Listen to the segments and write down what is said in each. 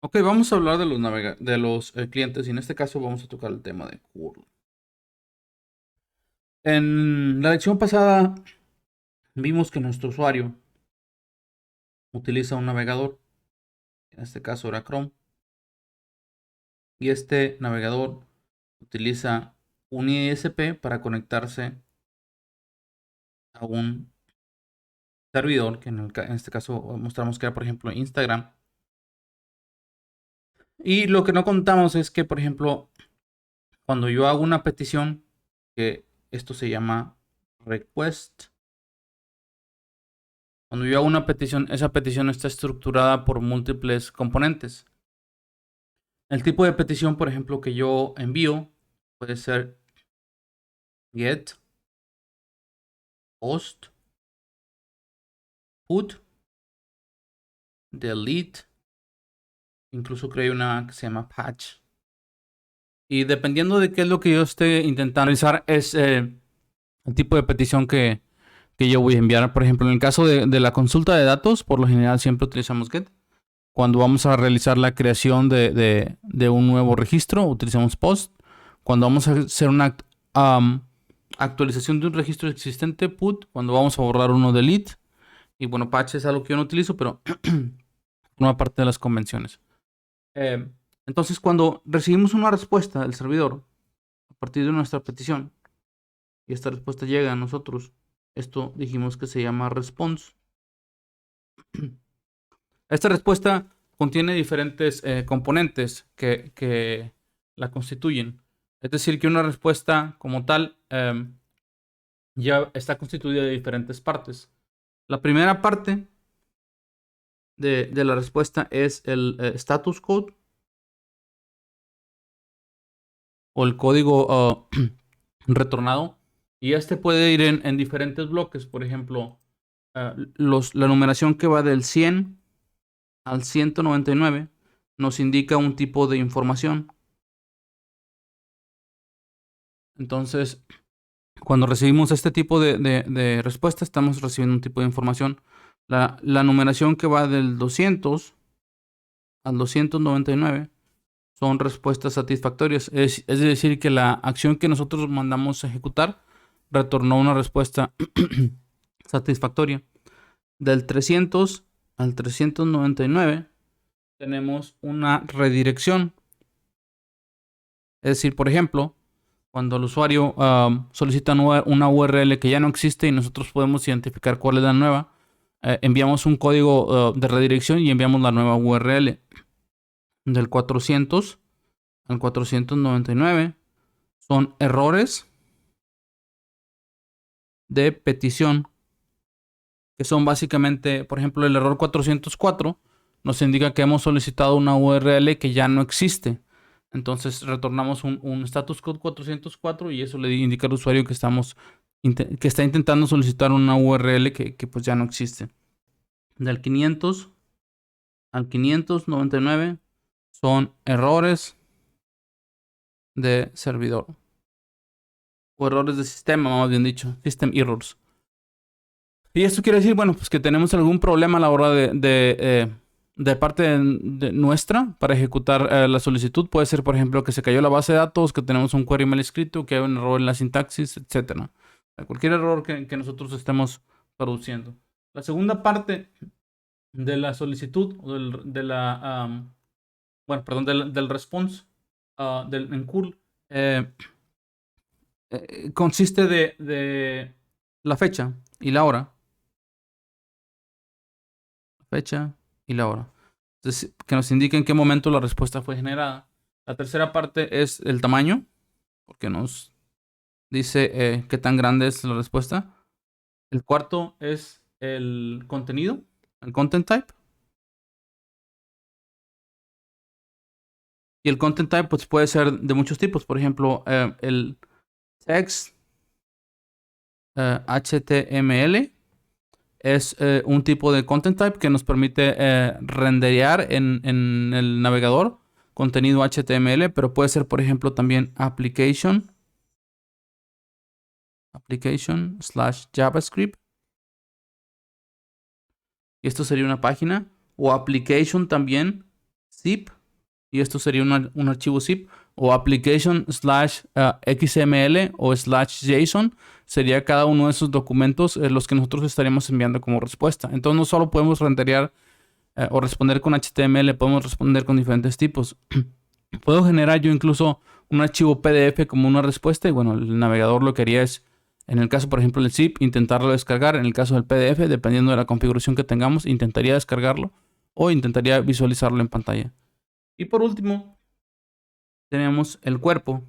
Ok, vamos a hablar de los clientes y en este caso vamos a tocar el tema de curl. En la lección pasada vimos que nuestro usuario utiliza un navegador, en este caso era Chrome, y este navegador utiliza un ISP para conectarse a un servidor, que en este caso mostramos que era por ejemplo Instagram. Y lo que no contamos es que, por ejemplo, cuando yo hago una petición, que esto se llama request. Cuando yo hago una petición, esa petición está estructurada por múltiples componentes. El tipo de petición, por ejemplo, que yo envío puede ser get, post, put, delete, incluso creo una que se llama patch. Y dependiendo de qué es lo que yo esté intentando realizar, es el tipo de petición que yo voy a enviar. Por ejemplo, en el caso de la consulta de datos, por lo general siempre utilizamos get. Cuando vamos a realizar la creación de un nuevo registro, utilizamos post. Cuando vamos a hacer una actualización de un registro existente, put. Cuando vamos a borrar uno, delete. Y bueno, patch es algo que yo no utilizo, pero forma parte de las convenciones. Eh, entonces, cuando recibimos una respuesta del servidor a partir de nuestra petición, y esta respuesta llega a nosotros, esto dijimos que se llama response. Esta respuesta contiene diferentes componentes que la constituyen. Es decir, que una respuesta como tal ya está constituida de diferentes partes. La primera parte de la respuesta es el status code o el código retornado. Y este puede ir en diferentes bloques. Por ejemplo, la numeración que va del 100 al 199 nos indica un tipo de información. Entonces, cuando recibimos este tipo de respuesta, estamos recibiendo un tipo de información. La numeración que va del 200 al 299 son respuestas satisfactorias. Es decir, que la acción que nosotros mandamos a ejecutar retornó una respuesta satisfactoria. Del 300 al 399 tenemos una redirección. Es decir, por ejemplo, cuando el usuario solicita una URL que ya no existe y nosotros podemos identificar cuál es la nueva, enviamos un código de redirección y enviamos la nueva URL. Del 400 al 499 son errores de petición, que son básicamente, por ejemplo, el error 404 nos indica que hemos solicitado una URL que ya no existe. Entonces retornamos un status code 404 y eso le indica al usuario que que está intentando solicitar una URL que pues ya no existe. Del 500 al 599 son errores de servidor. O errores de sistema, más bien dicho. System errors. Y esto quiere decir, bueno, pues que tenemos algún problema a la hora de parte de nuestra para ejecutar la solicitud. Puede ser, por ejemplo, que se cayó la base de datos, que tenemos un query mal escrito, que hay un error en la sintaxis, etcétera. Cualquier error que nosotros estemos produciendo. La segunda parte de la solicitud, o bueno, perdón, del response en curl, consiste de la fecha y la hora. Fecha y la hora. Entonces, que nos indique en qué momento la respuesta fue generada. La tercera parte es el tamaño, porque nos dice qué tan grande es la respuesta. El cuarto es el contenido, el content type. Y el content type pues, puede ser de muchos tipos. Por ejemplo, el text HTML es un tipo de content type que nos permite renderear en el navegador contenido HTML, pero puede ser, por ejemplo, también application/JavaScript. Y esto sería una página. O application también zip, y esto sería un archivo zip, o application/xml o /json, sería cada uno de esos documentos los que nosotros estaríamos enviando como respuesta. Entonces no solo podemos renderear o responder con HTML, podemos responder con diferentes tipos. Puedo generar yo incluso un archivo PDF como una respuesta, y bueno, el navegador lo que haría es, en el caso por ejemplo del zip, intentarlo descargar. En el caso del PDF, dependiendo de la configuración que tengamos, intentaría descargarlo o intentaría visualizarlo en pantalla. Y por último, tenemos el cuerpo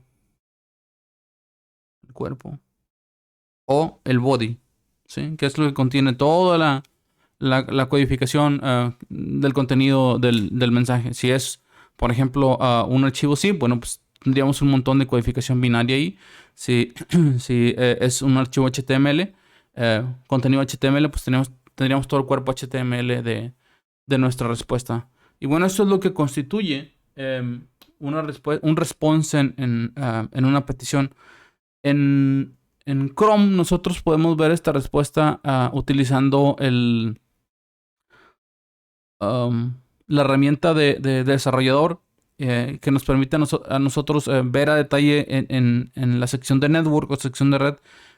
o el body, ¿sí? Que es lo que contiene toda la codificación del contenido del mensaje. Si es, por ejemplo, un archivo zip, bueno, pues tendríamos un montón de codificación binaria ahí. Si, si es un archivo HTML, contenido HTML, pues tendríamos todo el cuerpo HTML de nuestra respuesta. Y bueno, esto es lo que constituye un response en una petición. En Chrome nosotros podemos ver esta respuesta utilizando la herramienta de desarrollador que nos permite a nosotros ver a detalle en la sección de network o sección de red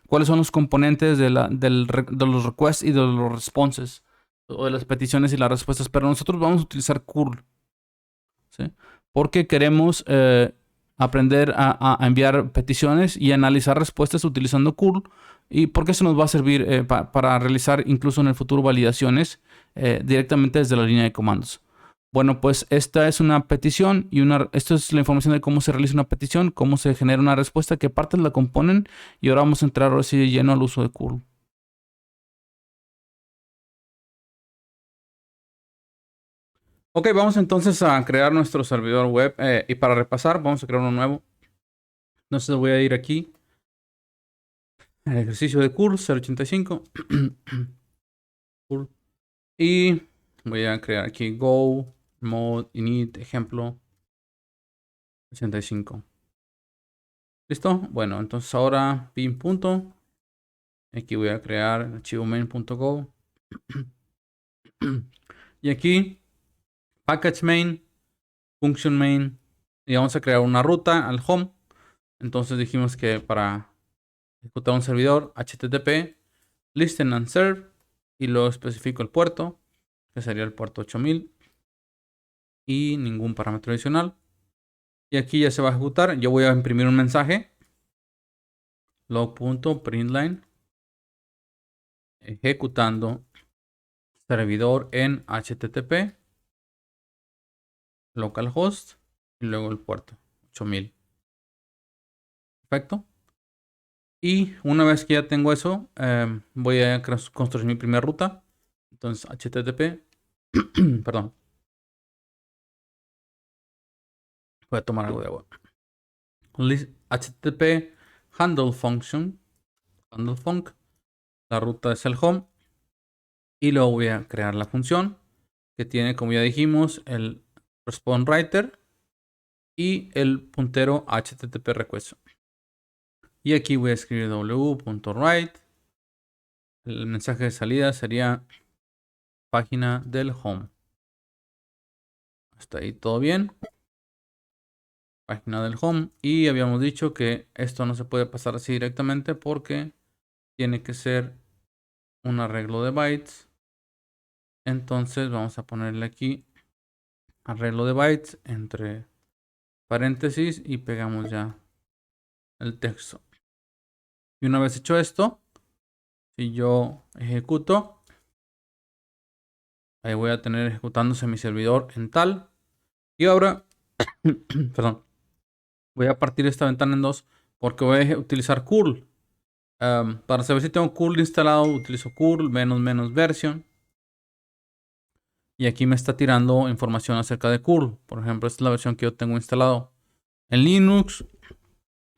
cuáles son los componentes de los requests y de los responses, o de las peticiones y las respuestas. Pero nosotros vamos a utilizar curl, ¿sí? Porque queremos aprender a enviar peticiones y analizar respuestas utilizando curl, y porque eso nos va a servir para realizar incluso en el futuro validaciones directamente desde la línea de comandos. Bueno, pues esta es una petición y esto es la información de cómo se realiza una petición, cómo se genera una respuesta, qué partes la componen, y ahora vamos a entrar ahora sí de lleno al uso de curl. Ok, vamos entonces a crear nuestro servidor web y para repasar vamos a crear uno nuevo. Entonces voy a ir aquí, el ejercicio de curl 0.85 curl, y voy a crear aquí go mode init ejemplo 85. ¿Listo? Bueno, entonces ahora pin punto. Aquí voy a crear el archivo main.go. Y aquí package main, function main. Y vamos a crear una ruta al home. Entonces dijimos que para ejecutar un servidor HTTP listen and serve, y luego especifico el puerto, que sería el puerto 8000, y ningún parámetro adicional. Y aquí ya se va a ejecutar. Yo voy a imprimir un mensaje log.println ejecutando servidor en HTTP localhost y luego el puerto 8000. Perfecto. Y una vez que ya tengo eso, voy a construir mi primera ruta. Entonces HTTP perdón, voy a tomar algo de agua. HTTP handle function, handle func, la ruta es el home, y luego voy a crear la función que tiene, como ya dijimos, el response writer y el puntero HTTP request. Y aquí voy a escribir w.write. El mensaje de salida sería página del home. Hasta ahí todo bien. Página del home. Y habíamos dicho que esto no se puede pasar así directamente porque tiene que ser un arreglo de bytes. Entonces vamos a ponerle aquí arreglo de bytes entre paréntesis y pegamos ya el texto. Y una vez hecho esto, si yo ejecuto, ahí voy a tener ejecutándose mi servidor en tal. Y ahora, perdón, voy a partir esta ventana en dos porque voy a utilizar curl. Para saber si tengo curl instalado, utilizo curl -- version. Y aquí me está tirando información acerca de curl. Por ejemplo, esta es la versión que yo tengo instalado. En Linux,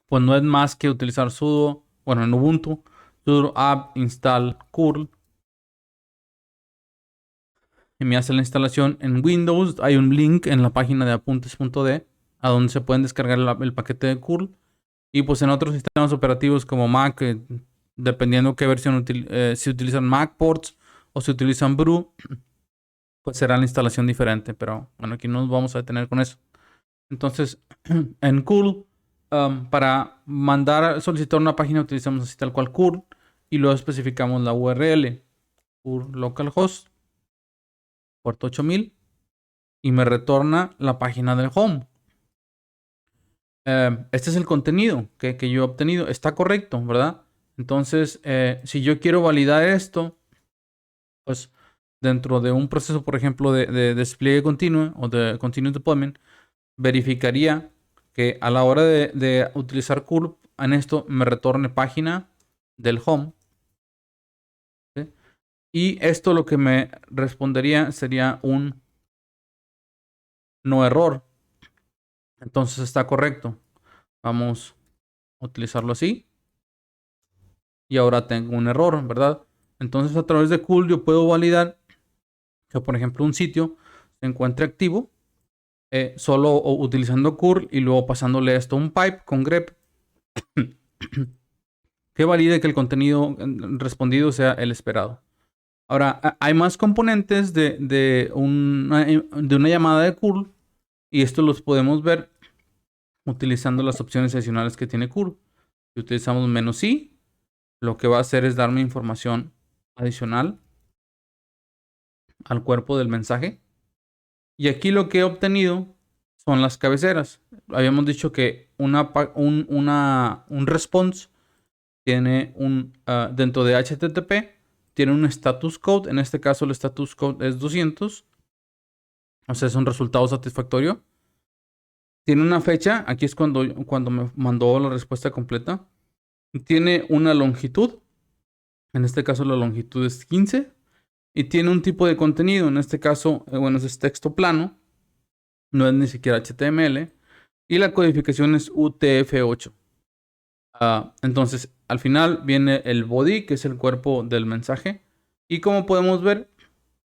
pues no es más que utilizar sudo, bueno, en Ubuntu, sudo apt install curl. Y me hace la instalación. En Windows hay un link en la página de apuntes.d a donde se pueden descargar el paquete de curl. Y pues en otros sistemas operativos como Mac, dependiendo qué versión si utilizan Mac ports o si utilizan Brew, pues será la instalación diferente. Pero bueno, aquí no nos vamos a detener con eso. Entonces, en curl, para solicitar una página utilizamos así tal cual curl y luego especificamos la URL, curl localhost, puerto 8000 y me retorna la página del home. Este es el contenido que yo he obtenido. Está correcto, ¿verdad? Entonces, si yo quiero validar esto, pues dentro de un proceso, por ejemplo, de despliegue continuo o de continuous deployment, verificaría que a la hora de utilizar curl en esto me retorne página del home. ¿Sí? Y esto lo que me respondería sería un no error. Entonces está correcto. Vamos a utilizarlo así. Y ahora tengo un error, ¿verdad? Entonces a través de curl yo puedo validar que, por ejemplo, un sitio se encuentre activo solo utilizando curl y luego pasándole esto a un pipe con grep que valide que el contenido respondido sea el esperado. Ahora, hay más componentes de una llamada de curl y esto los podemos ver utilizando las opciones adicionales que tiene curl. Si utilizamos "-i", lo que va a hacer es darme información adicional al cuerpo del mensaje. Y aquí lo que he obtenido son las cabeceras. Habíamos dicho que un response tiene dentro de HTTP, tiene un status code. En este caso el status code es 200. O sea, es un resultado satisfactorio. Tiene una fecha. Aquí es cuando me mandó la respuesta completa. Tiene una longitud. En este caso la longitud es 15. Y tiene un tipo de contenido. En este caso, bueno, es texto plano. No es ni siquiera HTML. Y la codificación es UTF-8. Entonces, al final viene el body, que es el cuerpo del mensaje. Y como podemos ver,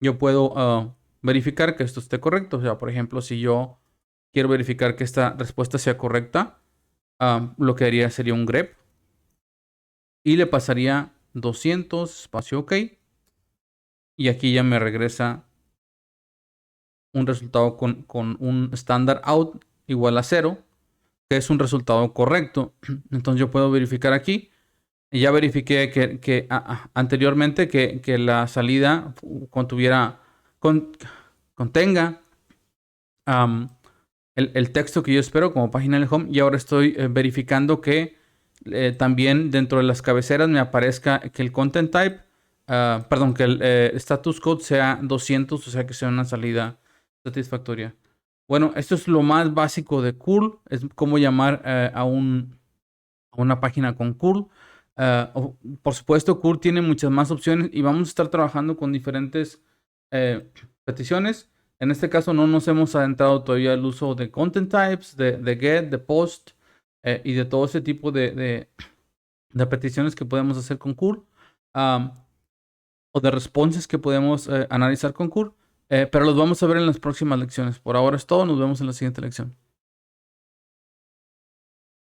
yo puedo verificar que esto esté correcto. O sea, por ejemplo, si yo quiero verificar que esta respuesta sea correcta, lo que haría sería un grep. Y le pasaría 200, espacio OK. Y aquí ya me regresa un resultado con un standard out igual a 0, que es un resultado correcto. Entonces yo puedo verificar aquí. Y ya verifiqué que anteriormente que la salida contenga el texto que yo espero como página del home. Y ahora estoy verificando que también dentro de las cabeceras me aparezca que el content type, perdón, que el status code sea 200, o sea que sea una salida satisfactoria. Bueno, esto es lo más básico de curl. Es cómo llamar a una página con curl. Por supuesto, curl tiene muchas más opciones y vamos a estar trabajando con diferentes peticiones. En este caso no nos hemos adentrado todavía al uso de content types, de get, de post y de todo ese tipo de peticiones que podemos hacer con curl o de responses que podemos analizar con curl. Pero los vamos a ver en las próximas lecciones. Por ahora es todo. Nos vemos en la siguiente lección.